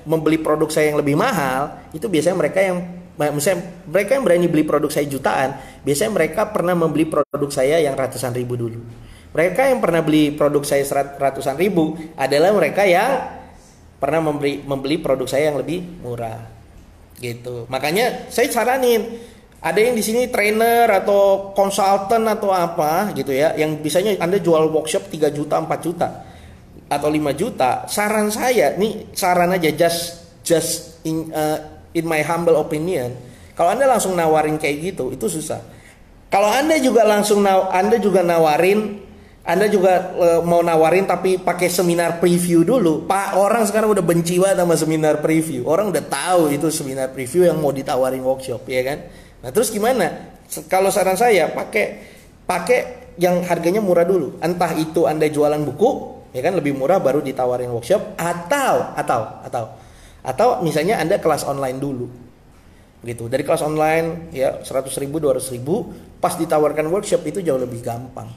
membeli produk saya yang lebih mahal, itu biasanya mereka yang berani beli produk saya jutaan, biasanya mereka pernah membeli produk saya yang ratusan ribu dulu. Mereka yang pernah beli produk saya ratusan ribu adalah mereka yang pernah membeli produk saya yang lebih murah. Gitu. Makanya saya saranin, ada yang di sini trainer atau konsultan atau apa gitu ya, yang bisanya Anda jual workshop 3 juta, 4 juta atau 5 juta. Saran saya, nih saran aja, just in my humble opinion, kalau Anda langsung nawarin kayak gitu, itu susah. Kalau Anda juga mau nawarin tapi pakai seminar preview dulu, Pak, orang sekarang udah benci banget sama seminar preview. Orang udah tahu itu seminar preview yang mau ditawarin workshop, ya kan? Nah, terus gimana? Kalau saran saya pakai yang harganya murah dulu. Entah itu Anda jualan buku, ya kan, lebih murah baru ditawarin workshop, atau misalnya Anda kelas online dulu. Gitu. Dari kelas online ya 100.000, 200.000, pas ditawarkan workshop itu jauh lebih gampang.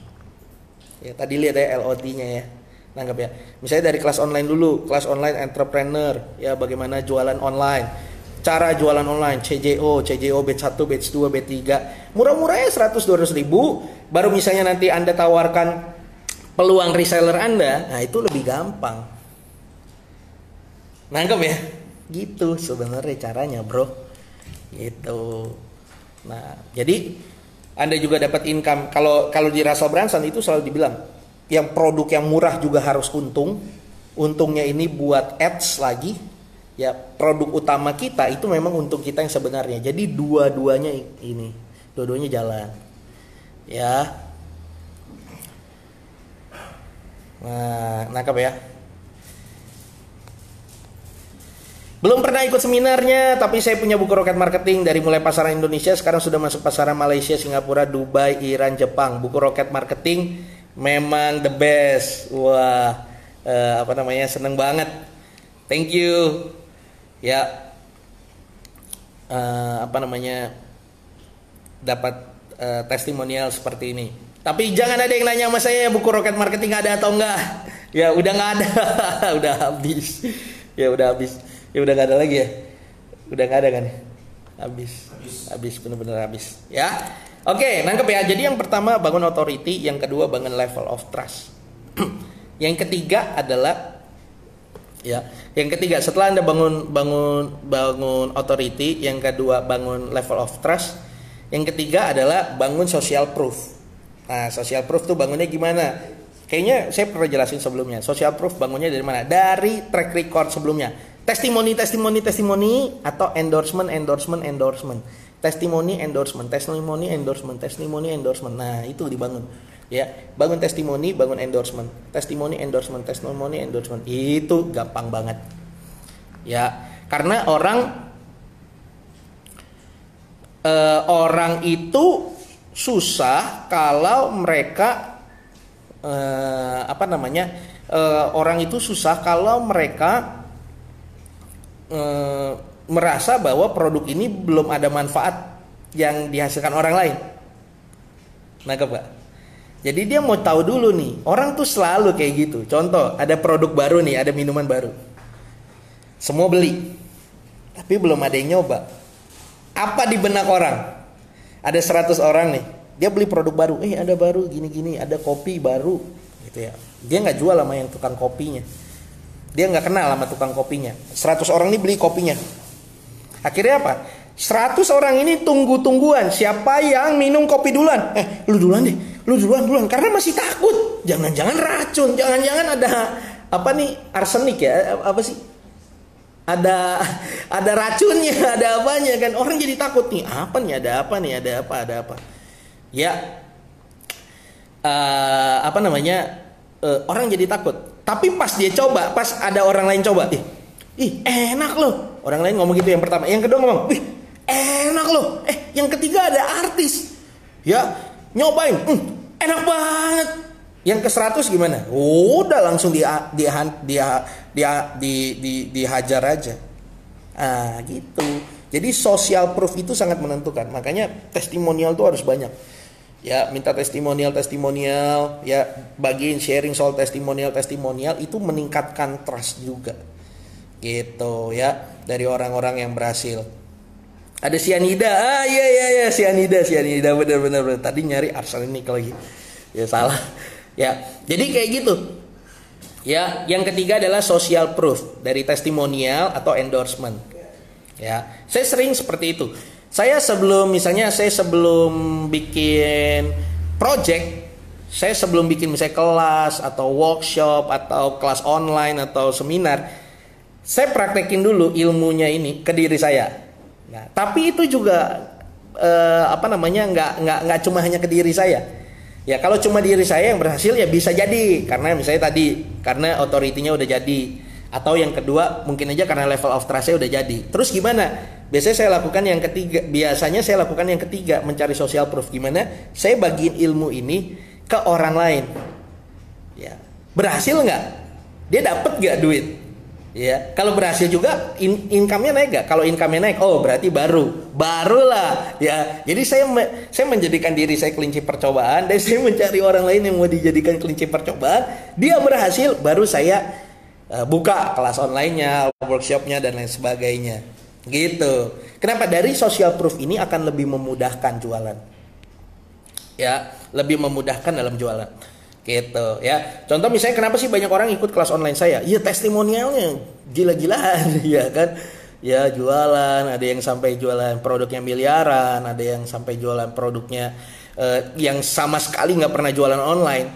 Ya, tadi lihat ya LOT-nya ya. Nanggap ya. Misalnya dari kelas online dulu, kelas online entrepreneur, ya bagaimana jualan online. Cara jualan online, CJO batch 1, batch 2, batch 3. Murah-murahnya 100-200 ribu. Baru misalnya nanti Anda tawarkan peluang reseller Anda, nah itu lebih gampang. Nangkep ya? Gitu sebenarnya caranya, bro. Gitu. Nah, jadi Anda juga dapat income. Kalau di Russell Brunson itu selalu dibilang, yang produk yang murah juga harus untung. Untungnya ini buat ads lagi. Ya, produk utama kita itu memang untung kita yang sebenarnya. Jadi dua-duanya jalan. Ya. Nah, nangkap ya. Belum pernah ikut seminarnya, tapi saya punya buku Rocket Marketing dari mulai pasaran Indonesia, sekarang sudah masuk pasaran Malaysia, Singapura, Dubai, Iran, Jepang. Buku Rocket Marketing memang the best. Wah, seneng banget. Thank you. Ya, dapat testimonial seperti ini. Tapi jangan ada yang nanya sama saya buku Rocket Marketing ada atau enggak. Ya udah nggak ada, udah habis. Ya udah habis. Ya udah gak ada lagi ya. Udah gak ada kan? Habis bener-bener habis. Ya. Oke, nangkep ya. Jadi yang pertama bangun authority, yang kedua bangun level of trust. Yang ketiga adalah setelah Anda bangun authority, yang kedua bangun level of trust, yang ketiga adalah bangun social proof. Nah, social proof tuh bangunnya gimana? Kayaknya saya pernah jelasin sebelumnya. Social proof bangunnya dari mana? Dari track record sebelumnya. Testimoni atau endorsement. Testimoni, endorsement. Nah, itu dibangun. Ya, bangun testimoni, bangun endorsement. Testimoni, endorsement. Itu gampang banget. Ya, karena orang orang itu susah kalau mereka orang itu susah kalau mereka merasa bahwa produk ini belum ada manfaat yang dihasilkan orang lain. Nangkep gak? Jadi dia mau tahu dulu nih. Orang tuh selalu kayak gitu. Contoh, ada produk baru nih, ada minuman baru. Semua beli, tapi belum ada yang nyoba. Apa di benak orang? Ada 100 orang nih, dia beli produk baru. Ada baru gini-gini, ada kopi baru gitu ya. Dia nggak jual sama yang tukang kopinya. Dia nggak kenal sama tukang kopinya. 100 orang ini beli kopinya. Akhirnya apa? 100 orang ini tunggu-tungguan. Siapa yang minum kopi duluan? Lu duluan deh. Lu duluan. Karena masih takut. Jangan-jangan racun. Jangan-jangan ada apa nih? Arsenik ya? Apa sih? Ada racunnya, ada apanya kan? Orang jadi takut nih. Apa nih? Ada apa? Ya. Orang jadi takut. Tapi pas dia coba, pas ada orang lain coba, enak loh. Orang lain ngomong gitu yang pertama. Yang kedua ngomong, enak loh. Yang ketiga ada artis. Ya, nyobain. Enak banget. Yang ke-100 gimana? Udah langsung dihajar aja. Gitu. Jadi social proof itu sangat menentukan. Makanya testimonial itu harus banyak. Ya, minta testimonial, ya, bagiin sharing soal testimonial itu meningkatkan trust juga. Gitu ya, dari orang-orang yang berhasil. Ada sianida. Iya, sianida benar. Tadi nyari arsenik lagi. Ya salah. Ya, jadi kayak gitu. Ya, yang ketiga adalah social proof dari testimonial atau endorsement. Ya, saya sering seperti itu. Saya sebelum bikin project, saya sebelum bikin misalnya kelas atau workshop atau kelas online atau seminar, saya praktekin dulu ilmunya ini ke diri saya. Nah, tapi itu juga nggak cuma hanya ke diri saya. Ya, kalau cuma diri saya yang berhasil ya bisa jadi karena misalnya tadi karena authority-nya udah jadi, atau yang kedua mungkin aja karena level of trust-nya udah jadi. Terus gimana? Biasanya saya lakukan yang ketiga, mencari social proof. Gimana? Saya bagiin ilmu ini ke orang lain. Ya, berhasil nggak? Dia dapat nggak duit? Ya, kalau berhasil juga income-nya naik gak? Kalau income-nya naik, berarti barulah. Ya, jadi saya menjadikan diri saya kelinci percobaan, dan saya mencari orang lain yang mau dijadikan kelinci percobaan. Dia berhasil, baru saya buka kelas online-nya, workshop-nya dan lain sebagainya. Gitu. Kenapa? Dari social proof ini akan lebih memudahkan jualan. Ya, lebih memudahkan dalam jualan. Gitu ya. Contoh misalnya kenapa sih banyak orang ikut kelas online saya? Ya testimonialnya gila-gilaan ya kan. Ya jualan, ada yang sampai jualan produknya miliaran, ada yang sampai jualan produknya yang sama sekali nggak pernah jualan online.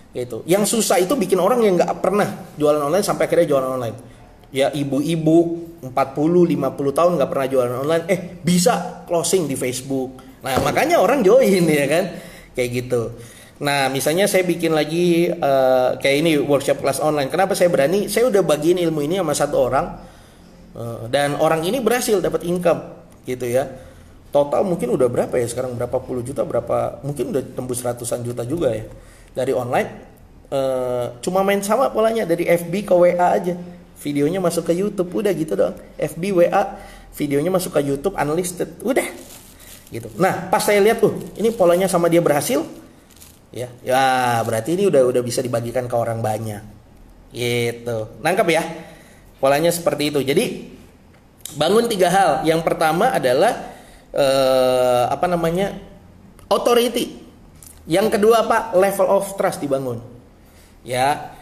Gitu. Yang susah itu bikin orang yang nggak pernah jualan online sampai akhirnya jualan online. Ya ibu-ibu 40-50 tahun nggak pernah jualan online, bisa closing di Facebook. Nah makanya orang join ya kan, kayak gitu. Nah misalnya saya bikin lagi kayak ini workshop kelas online. Kenapa saya berani? Saya udah bagiin ilmu ini sama satu orang dan orang ini berhasil dapat income gitu ya. Total mungkin udah berapa ya sekarang, berapa puluh juta, mungkin udah tembus ratusan juta juga ya dari online. Cuma main sama polanya, dari FB ke WA aja, videonya masuk ke YouTube, udah gitu doang. FB WA, videonya masuk ke YouTube unlisted, udah gitu. Nah pas saya lihat ini polanya sama dia berhasil. Ya berarti ini udah bisa dibagikan ke orang banyak. Gitu. Nangkep ya? Polanya seperti itu. Jadi bangun 3 hal. Yang pertama adalah authority. Yang kedua level of trust dibangun. Ya.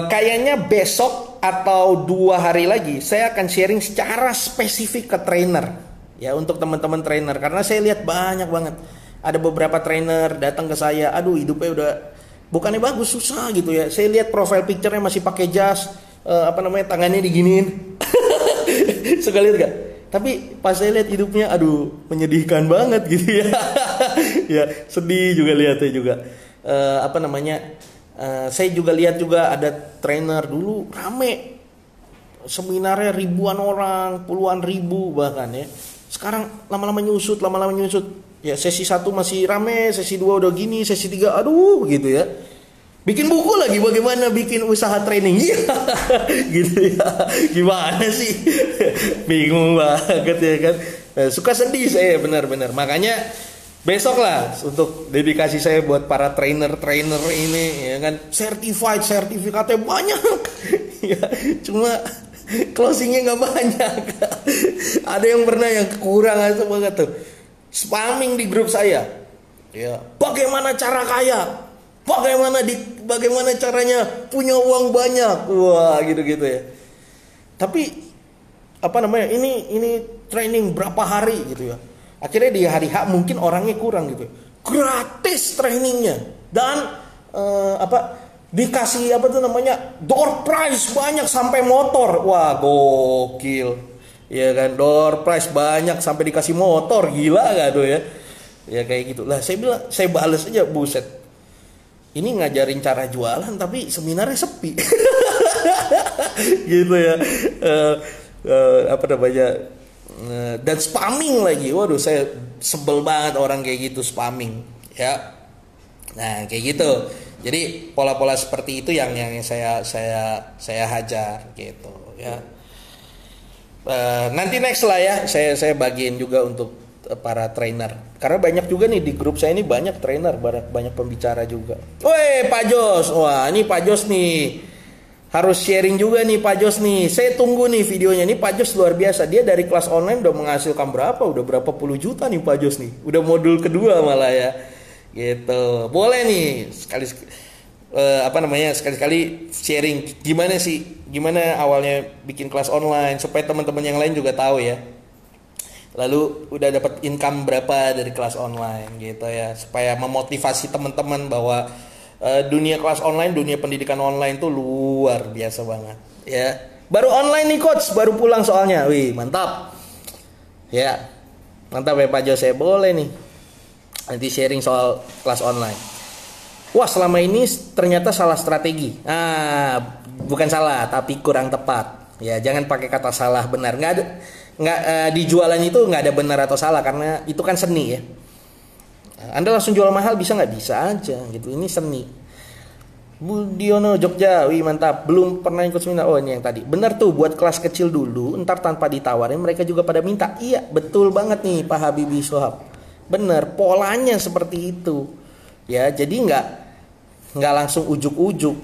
Kayaknya besok atau 2 hari lagi saya akan sharing secara spesifik ke trainer. Ya, untuk teman-teman trainer, karena saya lihat banyak banget. Ada beberapa trainer datang ke saya, hidupnya udah bukannya bagus, susah gitu ya. Saya lihat profile picture-nya masih pakai jas, tangannya diginiin. Suka lihat gak? Tapi pas saya lihat hidupnya, menyedihkan banget gitu ya. Ya, sedih juga lihatnya juga. Saya juga lihat juga ada trainer dulu rame. Seminarnya ribuan orang, puluhan ribu bahkan ya. Sekarang lama-lama nyusut. Ya sesi 1 masih rame, sesi 2 udah gini, sesi 3 aduh gitu ya. Bikin buku lagi, bagaimana bikin usaha training. Iya, gitu ya. Gimana sih? Bingung banget ya kan. Nah, suka sedih saya benar-benar. Makanya besok lah untuk dedikasi saya buat para trainer ini ya kan, sertifikatnya banyak. Ya, cuma closingnya nggak banyak. Ada yang pernah yang kurang itu banget tuh. Spamming di grup saya. Ya, bagaimana cara kaya? Bagaimana caranya punya uang banyak? Wah, gitu-gitu ya. Tapi apa namanya? Ini training berapa hari gitu ya. Akhirnya di hari H mungkin orangnya kurang gitu. Gratis trainingnya dan dikasih apa tuh namanya, door prize banyak sampai motor. Wah, gokil. Ya kan, door prize banyak sampai dikasih motor, gila gak tuh ya? Ya kayak gitu. Lah saya bilang, saya bales aja, buset. Ini ngajarin cara jualan tapi seminarnya sepi. Gitu ya. Apa namanya? Dan spamming lagi. Waduh, saya sebel banget orang kayak gitu spamming, ya. Nah, kayak gitu. Jadi pola-pola seperti itu yang saya hajar gitu ya. Nanti next lah ya, saya bagiin juga untuk para trainer. Karena banyak juga nih di grup saya ini, banyak trainer, banyak pembicara juga. Woi, Pak Jos. Wah, ini Pak Jos nih. Harus sharing juga nih Pak Jos nih. Saya tunggu nih videonya. Ini Pak Jos luar biasa. Dia dari kelas online udah menghasilkan berapa? Udah berapa puluh juta nih Pak Jos nih. Udah modul kedua malah ya. Gitu. Boleh nih sekali-sekali sharing gimana awalnya bikin kelas online supaya teman-teman yang lain juga tahu ya. Lalu udah dapat income berapa dari kelas online gitu ya, supaya memotivasi teman-teman bahwa dunia kelas online, dunia pendidikan online tuh luar biasa banget ya. Baru online nih coach, baru pulang soalnya. Wih, mantap. Ya. Mantap ya Pak Jose, boleh nih. Nanti sharing soal kelas online. Wah, selama ini ternyata salah strategi. Bukan salah, tapi kurang tepat. Ya, jangan pakai kata salah benar. Di jualan itu nggak ada benar atau salah, karena itu kan seni ya. Anda langsung jual mahal bisa nggak? Bisa aja gitu. Ini seni. Budiono Jogja, wih mantap. Belum pernah ikut seminar. Oh, ini yang tadi. Benar tuh, buat kelas kecil dulu. Ntar tanpa ditawarin mereka juga pada minta. Iya, betul banget nih Pak Habibie Sohab. Bener, polanya seperti itu. Ya, jadi nggak langsung ujuk-ujuk.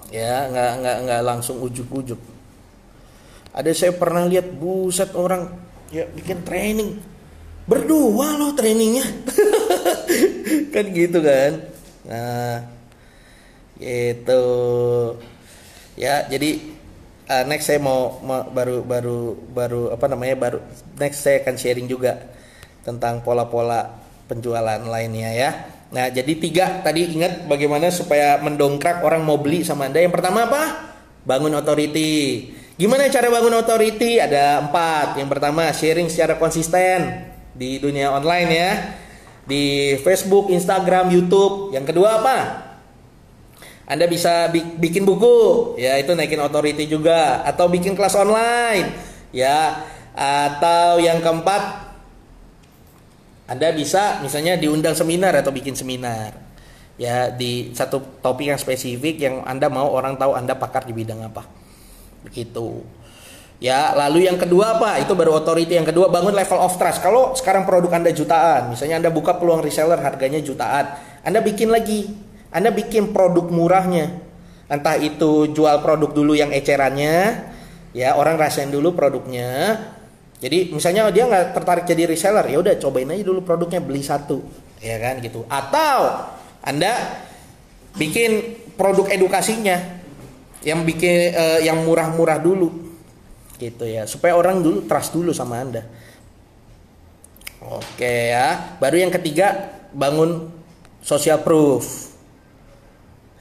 Ya, nggak langsung ujuk-ujuk. Ada saya pernah lihat, buset, orang ya bikin training berdua loh trainingnya. Kan gitu kan. Nah, gitu. Ya, jadi next saya mau baru next saya akan sharing juga tentang pola-pola penjualan lainnya ya. Nah, jadi 3 tadi, ingat bagaimana supaya mendongkrak orang mau beli sama Anda. Yang pertama apa? Bangun authority. Gimana cara bangun authority? Ada 4. Yang pertama, sharing secara konsisten di dunia online ya. Di Facebook, Instagram, YouTube. Yang kedua apa? Anda bisa bikin buku, ya itu naikin authority juga. Atau bikin kelas online, ya. Atau yang keempat, Anda bisa misalnya diundang seminar atau bikin seminar. Ya, di satu topik yang spesifik yang Anda mau orang tahu Anda pakar di bidang apa. Begitu. Ya, lalu yang kedua apa? Itu baru authority. Yang kedua, bangun level of trust. Kalau sekarang produk Anda jutaan, misalnya Anda buka peluang reseller harganya jutaan, Anda bikin lagi. Anda bikin produk murahnya. Entah itu jual produk dulu yang ecerannya, ya orang rasain dulu produknya. Jadi misalnya dia nggak tertarik jadi reseller, ya udah cobain aja dulu produknya, beli 1, ya kan gitu. Atau Anda bikin produk edukasinya, yang bikin yang murah-murah dulu, gitu ya, supaya orang dulu trust dulu sama Anda. Oke ya. Baru yang ketiga, bangun social proof.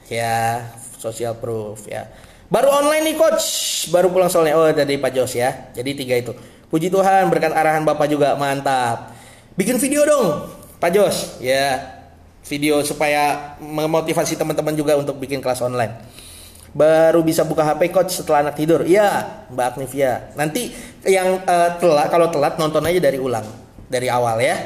Ya, social proof ya. Baru online nih coach, baru pulang soalnya. Oh, dari Pak Jos ya. Jadi 3 itu. Puji Tuhan, berkat arahan Bapak juga, mantap. Bikin video dong, Pak Jos. Ya, video supaya memotivasi teman-teman juga untuk bikin kelas online. baru bisa buka HP coach setelah anak tidur. Iya, Mbak Agnivia. Nanti yang kalau telat nonton aja dari ulang, dari awal ya.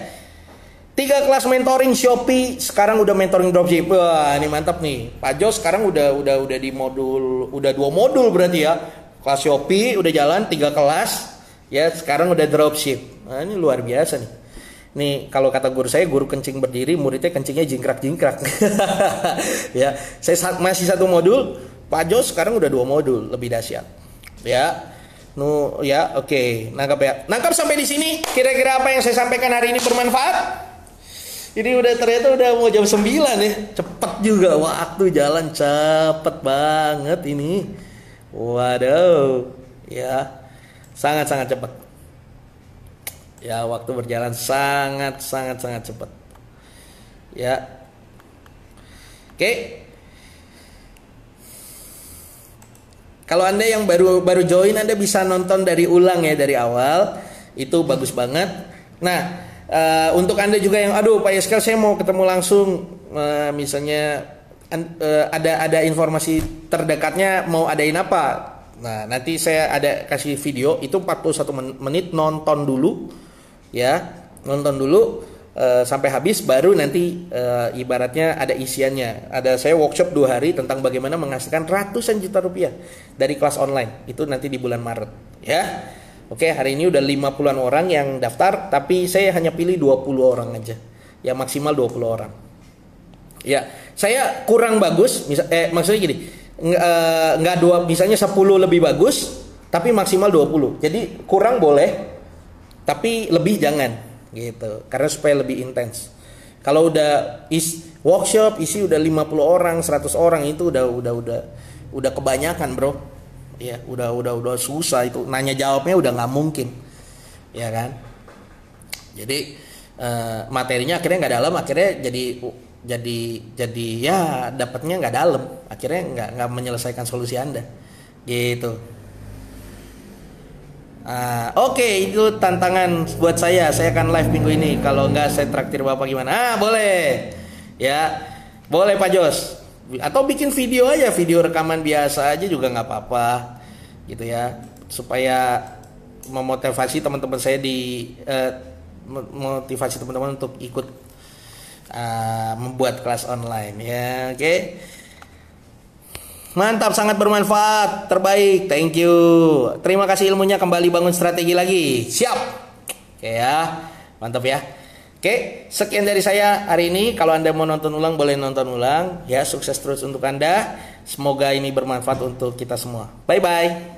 3 kelas mentoring Shopee, sekarang udah mentoring dropship. Wah, ini mantap nih. Pak Jos sekarang udah di modul, udah 2 modul berarti ya. Kelas Shopee udah jalan 3 kelas, ya sekarang udah dropship. Nah, ini luar biasa nih. Nih kalau kata guru saya, guru kencing berdiri, muridnya kencingnya jingkrak-jingkrak. Ya, saya masih 1 modul, Pak Jos sekarang udah 2 modul, lebih dahsyat. Ya. Ya, oke. Nangkap ya. Nangkap sampai di sini. Kira-kira apa yang saya sampaikan hari ini bermanfaat? Ini ternyata udah mau jam 9 ya. Cepet juga waktu jalan, cepet banget ini. Waduh. Ya. Sangat-sangat cepet. Ya, waktu berjalan sangat cepet. Ya. Oke. Kalau Anda yang baru join, Anda bisa nonton dari ulang ya, dari awal. Itu bagus banget. Nah, untuk Anda juga yang Pak Yeskel saya mau ketemu langsung, misalnya ada informasi terdekatnya mau adain apa. Nah, nanti saya ada kasih video itu 41 menit, nonton dulu ya. Nonton dulu sampai habis, baru nanti ibaratnya ada isiannya. Saya workshop 2 hari tentang bagaimana menghasilkan ratusan juta rupiah dari kelas online. Itu nanti di bulan Maret ya. Oke, hari ini udah 50-an orang yang daftar, tapi saya hanya pilih 20 orang aja. Ya maksimal 20 orang. Ya, saya kurang bagus, maksudnya gini, nggak misalnya 10 lebih bagus, tapi maksimal 20. Jadi kurang boleh, tapi lebih jangan, gitu. Karena supaya lebih intens. Kalau udah workshop isi udah 50 orang, 100 orang itu udah kebanyakan, Bro. Ya, udah susah itu, nanya jawabnya udah nggak mungkin, ya kan? Jadi materinya akhirnya nggak dalam, akhirnya jadi ya dapatnya nggak dalam, akhirnya nggak menyelesaikan solusi Anda, gitu. Oke, itu tantangan buat saya akan live minggu ini. Kalau nggak saya traktir Bapak gimana? Boleh, ya, boleh Pak Jos. Atau bikin video aja, video rekaman biasa aja juga nggak apa-apa, gitu ya, supaya memotivasi teman-teman saya motivasi teman-teman untuk ikut membuat kelas online ya. Oke. Mantap, sangat bermanfaat, terbaik, thank you. Terima kasih ilmunya, kembali bangun strategi lagi, siap. Oke ya, mantap ya. Oke, sekian dari saya hari ini. Kalau Anda mau nonton ulang, boleh nonton ulang. Ya, sukses terus untuk Anda. Semoga ini bermanfaat untuk kita semua. Bye-bye.